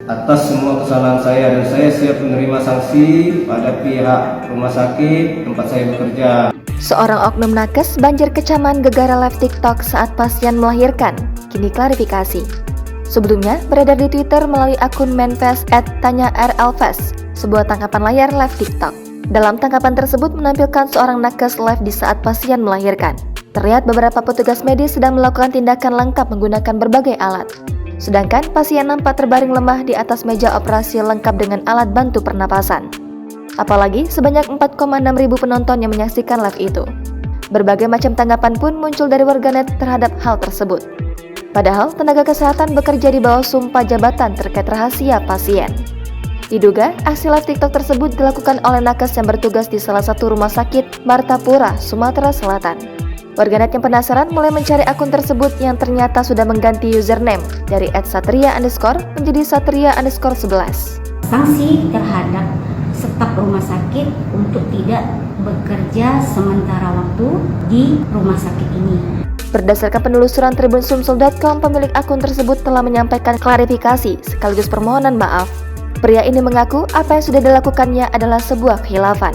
atas semua kesalahan saya dan saya siap menerima sanksi pada pihak rumah sakit tempat saya bekerja. Seorang oknum nakes banjir kecaman gegara live TikTok saat pasien melahirkan. Kini klarifikasi. Sebelumnya beredar di Twitter melalui akun Manfest @tanya_rlfest, sebuah tangkapan layar live TikTok. Dalam tangkapan tersebut menampilkan seorang nakes live di saat pasien melahirkan. Terlihat beberapa petugas medis sedang melakukan tindakan lengkap menggunakan berbagai alat. Sedangkan pasien nampak terbaring lemah di atas meja operasi lengkap dengan alat bantu pernapasan. Apalagi sebanyak 4,6 ribu penonton yang menyaksikan live itu. Berbagai macam tanggapan pun muncul dari warganet terhadap hal tersebut. Padahal tenaga kesehatan bekerja di bawah sumpah jabatan terkait rahasia pasien. Diduga aksi live TikTok tersebut dilakukan oleh nakes yang bertugas di salah satu rumah sakit Martapura, Sumatera Selatan. Warganet yang penasaran mulai mencari akun tersebut yang ternyata sudah mengganti username dari @satria_ menjadi satria_11. Sanksi terhadap staf rumah sakit untuk tidak bekerja sementara waktu di rumah sakit ini. Berdasarkan penelusuran tribunsumsel.com, pemilik akun tersebut telah menyampaikan klarifikasi sekaligus permohonan maaf. Pria ini mengaku apa yang sudah dilakukannya adalah sebuah khilafan.